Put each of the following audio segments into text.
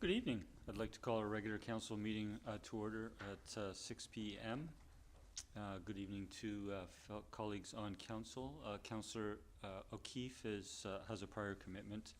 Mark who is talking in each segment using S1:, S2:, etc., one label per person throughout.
S1: Good evening. I'd like to call our regular council meeting to order at 6 p.m. Good evening to colleagues on council. Councillor O'Keefe has a prior commitment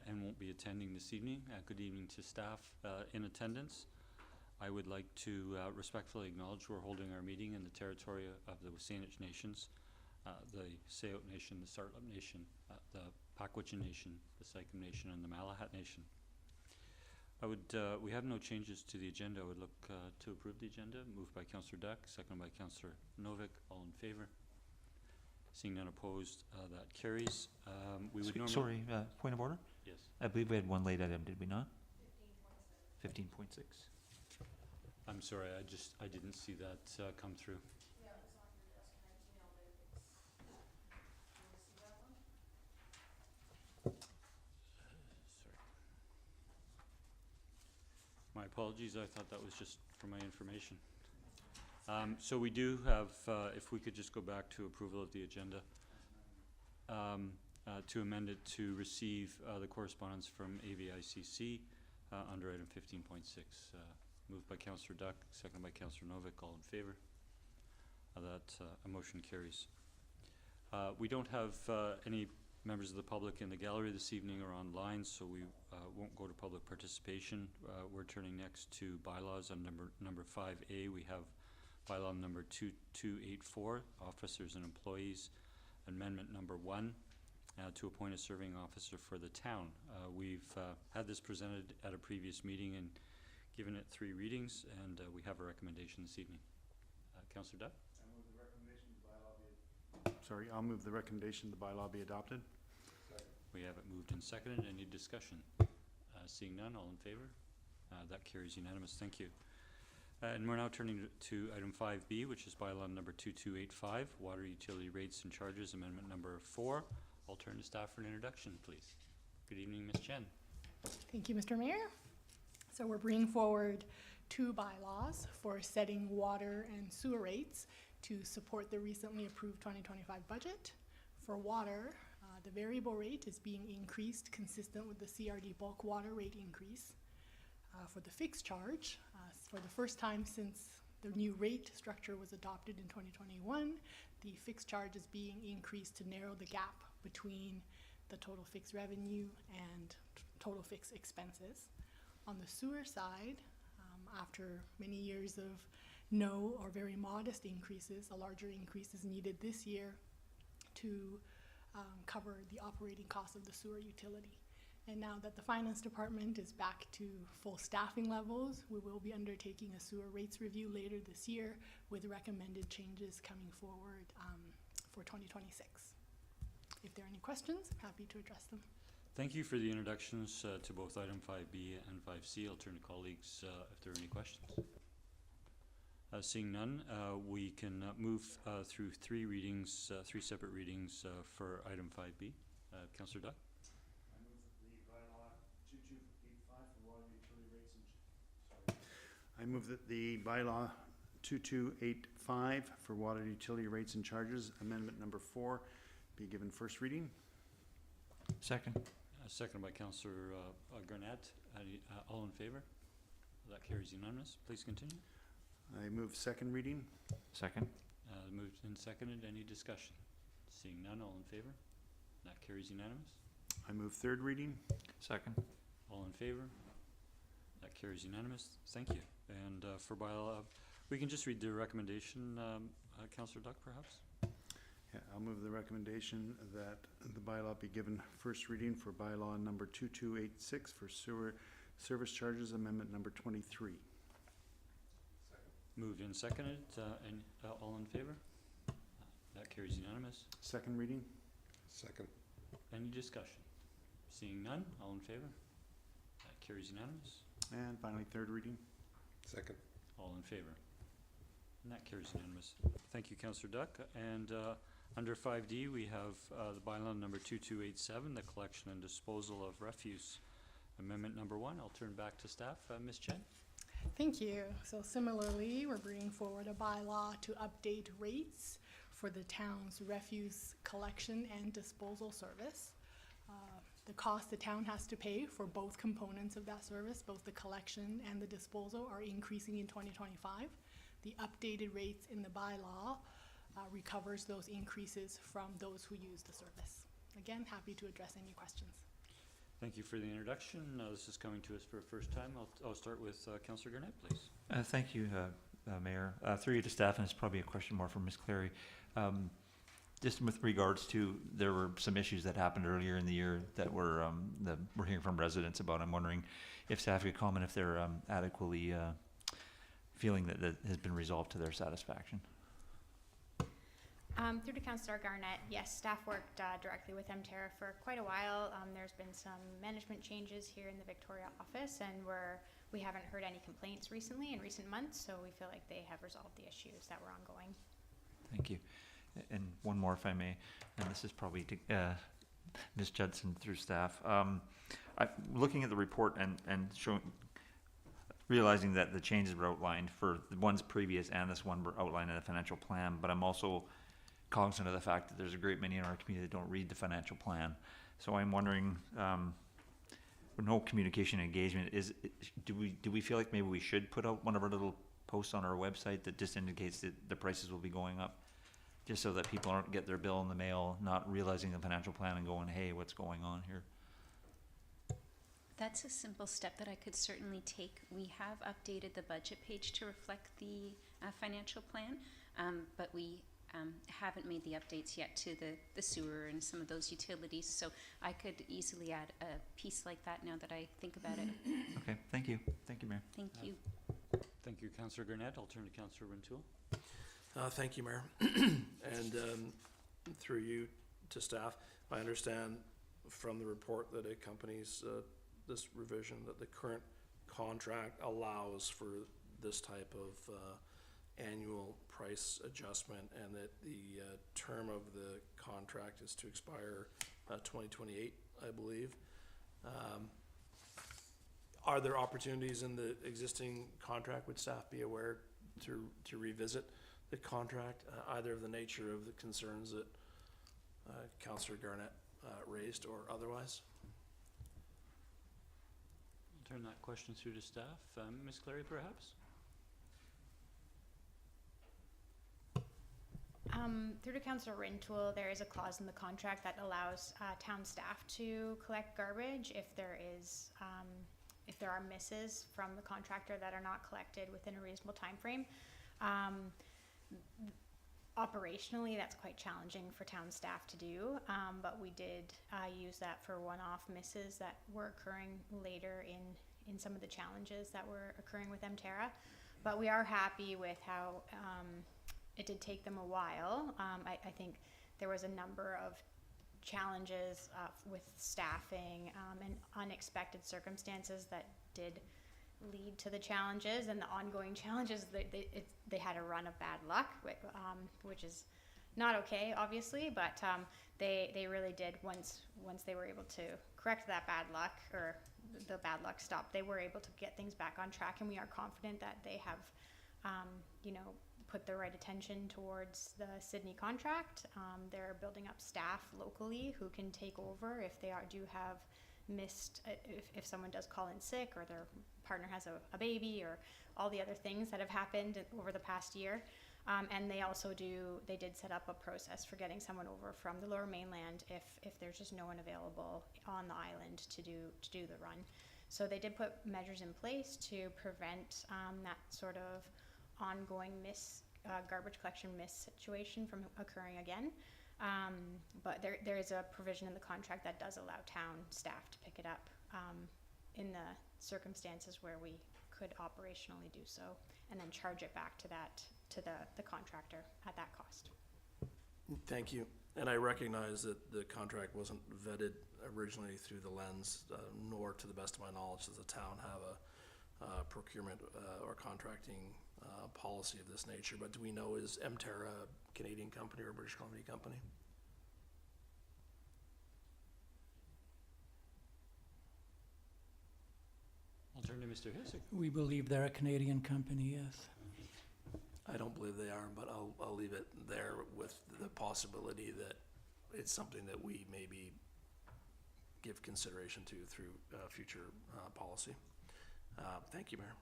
S1: and won't be attending this evening. Good evening to staff in attendance. I would like to respectfully acknowledge we're holding our meeting in the territory of the Wasanich Nations, the Sayote Nation, the Sartlip Nation, the Pakwitchin Nation, the Sycam Nation, and the Malahat Nation. We have no changes to the agenda. I would look to approve the agenda. Moved by Councillor Duck, seconded by Councillor Novick. All in favor? Seeing none opposed, that carries.
S2: Sorry, point of order?
S1: Yes.
S2: I believe we had one late item, did we not? 15.6.
S1: I'm sorry, I didn't see that come through.
S3: Yeah, it's on your desk and I emailed it. Do you want to see that one?
S1: Sorry. My apologies. I thought that was just for my information. So we do have, if we could just go back to approval of the agenda, to amend it to receive the correspondence from AVICC under item 15.6. Moved by Councillor Duck, seconded by Councillor Novick. All in favor? A motion carries. We don't have any members of the public in the gallery this evening or online, so we won't go to public participation. We're turning next to bylaws on number 5A. We have bylaw number 2284, officers and employees, amendment number 1, to appoint a serving officer for the town. We've had this presented at a previous meeting and given it 3 readings, and we have a recommendation this evening. Councillor Dutt?
S4: I'll move the recommendation the bylaw be adopted.
S1: We have it moved and seconded. Any discussion? Seeing none, all in favor? That carries unanimous. Thank you. And we're now turning to item 5B, which is bylaw number 2285, water utility rates and charges, amendment number 4. I'll turn to staff for an introduction, please. Good evening, Ms. Chen.
S3: Thank you, Mr. Mayor. So we're bringing forward 2 bylaws for setting water and sewer rates to support the recently approved 2025 budget. For water, the variable rate is being increased consistent with the CRD bulk water rate increase. For the fixed charge, for the first time since the new rate structure was adopted in 2021, the fixed charge is being increased to narrow the gap between the total fixed revenue and total fixed expenses. On the sewer side, after many years of no or very modest increases, a larger increase is needed this year to cover the operating costs of the sewer utility. And now that the finance department is back to full staffing levels, we will be undertaking a sewer rates review later this year with recommended changes coming forward for 2026. If there are any questions, I'm happy to address them.
S1: Thank you for the introductions to both item 5B and 5C. I'll turn to colleagues if there are any questions. Seeing none, we can move through 3 readings, 3 separate readings for item 5B. Councillor Duck?
S4: I move that the bylaw 2285 for water utility rates and charges, amendment number 4, be given first reading.
S2: Second.
S1: Seconded by Councillor Garnett. All in favor? That carries unanimous. Please continue.
S4: I move second reading.
S2: Second.
S1: Moved and seconded. Any discussion? Seeing none, all in favor? That carries unanimous.
S4: I move third reading.
S2: Second.
S1: All in favor? That carries unanimous. Thank you. And for bylaw, we can just read the recommendation, Councillor Duck, perhaps?
S4: Yeah, I'll move the recommendation that the bylaw be given first reading for bylaw number 2286 for sewer service charges, amendment number 23.
S1: Moved and seconded. And all in favor? That carries unanimous.
S4: Second reading.
S5: Second.
S1: Any discussion? Seeing none, all in favor? That carries unanimous.
S4: And finally, third reading.
S5: Second.
S1: All in favor? And that carries unanimous. Thank you, Councillor Duck. And under 5D, we have the bylaw number 2287, the collection and disposal of refuse. Amendment number 1. I'll turn back to staff. Ms. Chen?
S3: Thank you. So similarly, we're bringing forward a bylaw to update rates for the town's refuse collection and disposal service. The cost the town has to pay for both components of that service, both the collection and the disposal, are increasing in 2025. The updated rates in the bylaw recovers those increases from those who use the service. Again, happy to address any questions.
S1: Thank you for the introduction. This is coming to us for the first time. I'll start with Councillor Garnett, please.
S2: Thank you, Mayor. Through you to staff, and it's probably a question more for Ms. Clary. Just with regards to, there were some issues that happened earlier in the year that were that we're hearing from residents about. I'm wondering if staff could comment if they're adequately feeling that that has been resolved to their satisfaction.
S6: Through to Councillor Garnett, yes, staff worked directly with Emterra for quite a while. There's been some management changes here in the Victoria office, and we haven't heard any complaints recently in recent months, so we feel like they have resolved the issues that were ongoing.
S2: Thank you. And one more, if I may, and this is probably to Ms. Judson through staff. Looking at the report and realizing that the changes were outlined for the ones previous and this one were outlined in the financial plan, but I'm also cognizant of the fact that there's a great many in our community that don't read the financial plan. So I'm wondering, with no communication engagement, do we feel like maybe we should put out one of our little posts on our website that just indicates that the prices will be going up, just so that people aren't get their bill in the mail, not realizing the financial plan and going, hey, what's going on here?
S7: That's a simple step that I could certainly take. We have updated the budget page to reflect the financial plan, but we haven't made the updates yet to the sewer and some of those utilities. So I could easily add a piece like that now that I think about it.
S2: Okay, thank you. Thank you, Mayor.
S7: Thank you.
S1: Thank you, Councillor Garnett. I'll turn to Councillor Rintoul.
S8: Thank you, Mayor. And through you to staff, I understand from the report that accompanies this revision that the current contract allows for this type of annual price adjustment, and that the term of the contract is to expire 2028, I believe. Are there opportunities in the existing contract? Would staff be aware to revisit the contract, either of the nature of the concerns that Councillor Garnett raised or otherwise?
S1: I'll turn that question through to staff. Ms. Clary, perhaps?
S6: Through to Councillor Rintoul, there is a clause in the contract that allows town staff to collect garbage if there are misses from the contractor that are not collected within a reasonable time frame. Operationally, that's quite challenging for town staff to do, but we did use that for one-off misses that were occurring later in some of the challenges that were occurring with Emterra. But we are happy with how it did take them a while. I think there was a number of challenges with staffing and unexpected circumstances that did lead to the challenges and the ongoing challenges. They had a run of bad luck, which is not okay, obviously, but they really did, once they were able to correct that bad luck, or the bad luck stopped, they were able to get things back on track, and we are confident that they have put the right attention towards the Sydney contract. They're building up staff locally who can take over if they do have missed, if someone does call in sick, or their partner has a baby, or all the other things that have happened over the past year. And they did set up a process for getting someone over from the Lower Mainland if there's just no one available on the island to do the run. So they did put measures in place to prevent that sort of ongoing garbage collection miss situation from occurring again. But there is a provision in the contract that does allow town staff to pick it up in the circumstances where we could operationally do so, and then charge it back to the contractor at that cost.
S8: Thank you. And I recognize that the contract wasn't vetted originally through the lens, nor, to the best of my knowledge, does the town have a procurement or contracting policy of this nature. But do we know, is Emterra a Canadian company or a British Columbia company?
S1: I'll turn to Mr. Hissick.
S9: We believe they're a Canadian company, yes.
S8: I don't believe they are, but I'll leave it there with the possibility that it's something that we maybe give consideration to through future policy. Thank you, Mayor.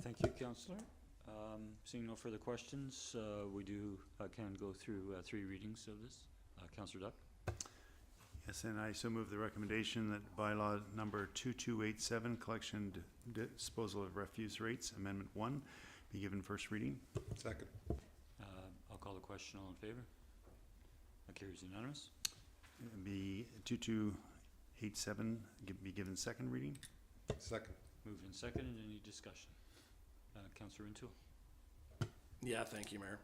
S1: Thank you, Councillor. Seeing no further questions, we can go through 3 readings of this. Councillor Duck?
S4: Yes, and I so move the recommendation that bylaw number 2287, collection disposal of refuse rates, amendment 1, be given first reading.
S5: Second.
S1: I'll call the question. All in favor? That carries unanimous.
S4: Be 2287, be given second reading.
S5: Second.
S1: Moved and seconded. Any discussion? Councillor Rintoul?
S8: Yeah, thank you, Mayor.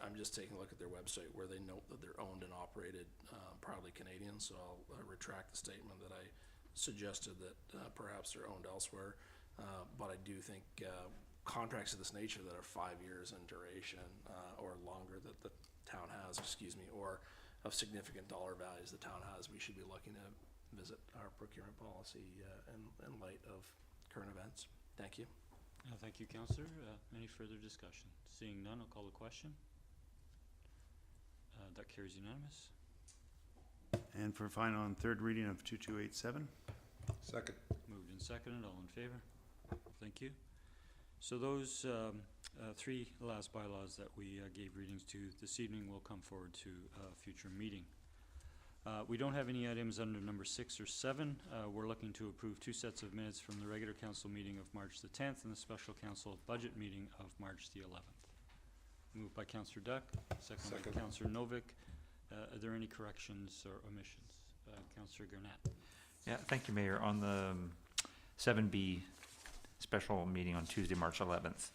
S8: I'm just taking a look at their website where they note that they're owned and operated proudly Canadian, so I'll retract the statement that I suggested that perhaps they're owned elsewhere. But I do think contracts of this nature that are 5 years in duration or longer that the town has, or of significant dollar values the town has, we should be looking to visit our procurement policy in light of current events. Thank you.
S1: Thank you, Councillor. Any further discussion? Seeing none, I'll call the question. That carries unanimous.
S4: And for final and third reading of 2287.
S5: Second.
S1: Moved and seconded. All in favor? Thank you. So those 3 last bylaws that we gave readings to this evening will come forward to a future meeting. We don't have any items under number 6 or 7. We're looking to approve 2 sets of minutes from the regular council meeting of March the 10th and the special council budget meeting of March the 11th. Moved by Councillor Duck, second by Councillor Novick. Are there any corrections or omissions? Councillor Garnett.
S2: Yeah, thank you, Mayor. On the 7B special meeting on Tuesday, March 11th,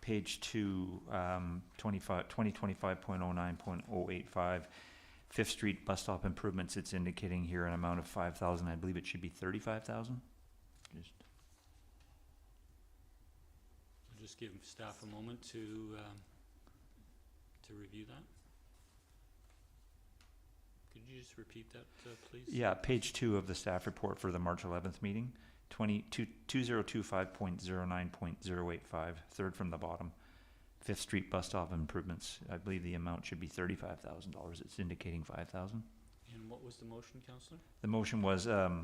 S2: page 2, 2025.09.085, 5th Street bus stop improvements, it's indicating here an amount of 5,000. I believe it should be 35,000.
S1: I'll just give staff a moment to review that. Could you just repeat that, please?
S2: Yeah, page 2 of the staff report for the March 11th meeting, 2025.09.085, third from the bottom. 5th Street bus stop improvements. I believe the amount should be $35,000. It's indicating 5,000.
S1: And what was the motion, Councillor?
S2: The motion was the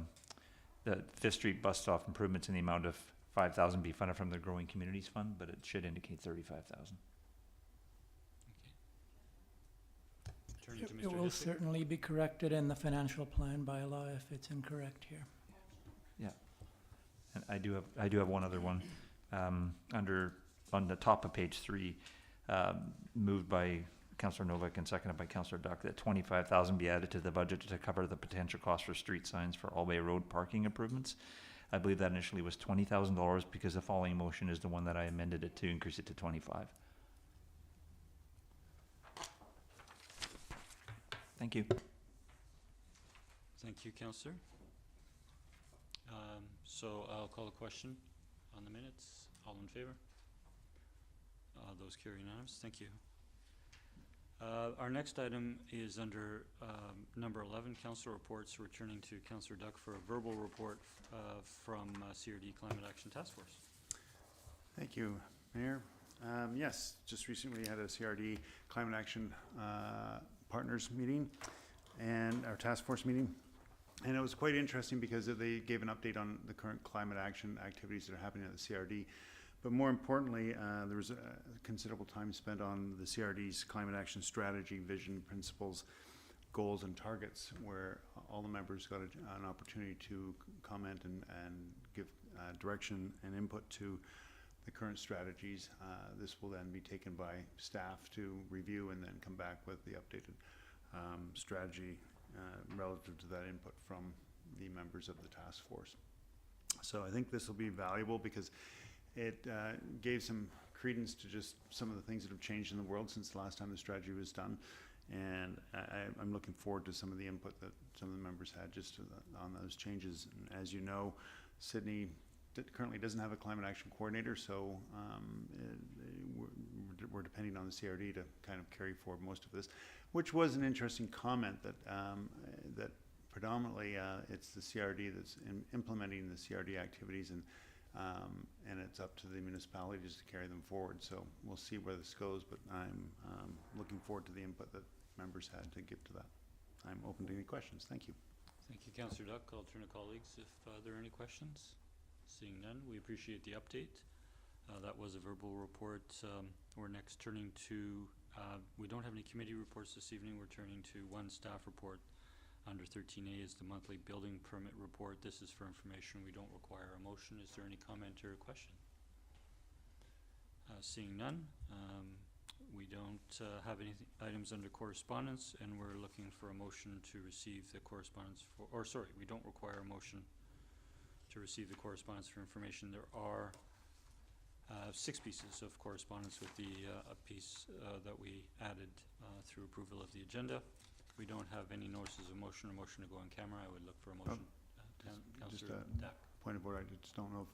S2: 5th Street bus stop improvements in the amount of 5,000 be funded from the Growing Communities Fund, but it should indicate 35,000.
S1: Turning to
S9: It
S1: Mr.
S9: will
S1: Hitchcock.
S9: certainly be corrected in the financial plan bylaw if it's incorrect here.
S2: Yeah, and I do have one other one on the top of page 3, moved by Councillor Novak and seconded by Councillor Duck, that 25,000 be added to the budget to cover the potential cost for street signs for Albay Road parking improvements. I believe that initially was $20,000 because the following motion is the one that I amended it to increase it to 25. Thank you.
S1: Thank you, Councillor. So I'll call a question on the minutes. All in favor? Those carry unanimous. Thank you. Our next item is under number 11, Council Reports, returning to Councillor Duck for a verbal report from CRD Climate Action Task Force.
S4: Thank you, Mayor. Yes, just recently had a CRD Climate Action Partners meeting and our task force meeting. And it was quite interesting because they gave an update on the current climate action activities that are happening at the CRD. But more importantly, there was a considerable time spent on the CRD's climate action strategy, vision, principles, goals, and targets, where all the members got an opportunity to comment and give direction and input to the current strategies. This will then be taken by staff to review and then come back with the updated strategy relative to that input from the members of the task force. So I think this will be valuable because it gave some credence to just some of the things that have changed in the world since the last time the strategy was done. And I'm looking forward to some of the input that some of the members had just on those changes. And as you know, Sydney currently doesn't have a climate action coordinator, so we're depending on the CRD to kind of carry forward most of this, which was an interesting comment that that predominantly it's the CRD that's implementing the CRD activities, and it's up to the municipalities to carry them forward. So we'll see where this goes, but I'm looking forward to the input that members had to give to that. I'm open to any questions. Thank you.
S1: Thank you, Councillor Duck. I'll turn to colleagues if there are any questions. Seeing none, we appreciate the update. That was a verbal report. We're next turning to, we don't have any committee reports this evening. We're turning to one staff report. Under 13A is the monthly building permit report. This is for information. We don't require a motion. Is there any comment or question? Seeing none, we don't have any items under correspondence, and we're looking for a motion to receive the correspondence for, or sorry, we don't require a motion to receive the correspondence for information. There are 6 pieces of correspondence with the a piece that we added through approval of the agenda. We don't have any notices of motion or motion to go on camera. I would look for a motion.
S4: Just
S1: Councillor Dack.
S4: point of order, I just don't know if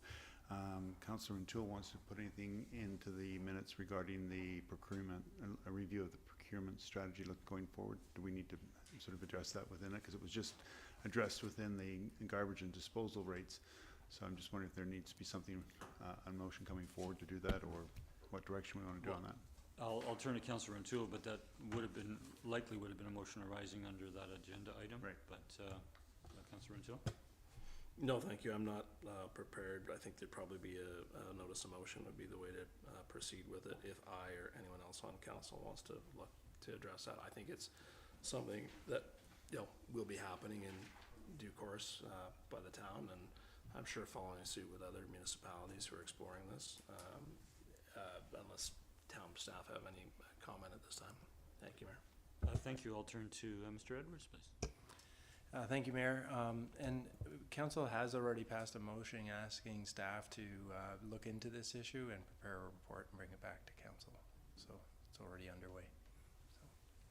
S4: Councillor O'Toole wants to put anything into the minutes regarding the procurement, a review of the procurement strategy going forward. Do we need to sort of address that within it? Because it was just addressed within the garbage and disposal rates. So I'm just wondering if there needs to be something, on motion coming forward to do that, or what direction we want to do on that.
S1: I'll turn to Councillor O'Toole, but that would have been, likely would have been a motion arising under that agenda item.
S4: Right.
S1: But Councillor O'Toole?
S8: No, thank you. I'm not prepared. I think there'd probably be a notice of motion would be the way to proceed with it if I or anyone else on council wants to look to address that. I think it's something that, will be happening in due course by the town, and I'm sure following suit with other municipalities who are exploring this, unless town staff have any comment at this time. Thank you, Mayor.
S1: Thank you. I'll turn to Mr. Edwards, please.
S10: Thank you, Mayor. And council has already passed a motion asking staff to look into this issue and prepare a report and bring it back to council. So it's already underway.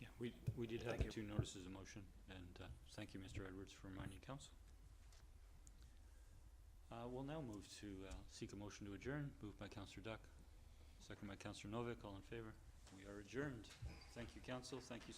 S1: Yeah, we did have
S10: Thank
S1: the 2 notices of motion, and thank you, Mr. Edwards, for reminding council. We'll now move to seek a motion to adjourn. Moved by Councillor Duck, second by Councillor Novak. All in favor? We are adjourned. Thank you, council. Thank you,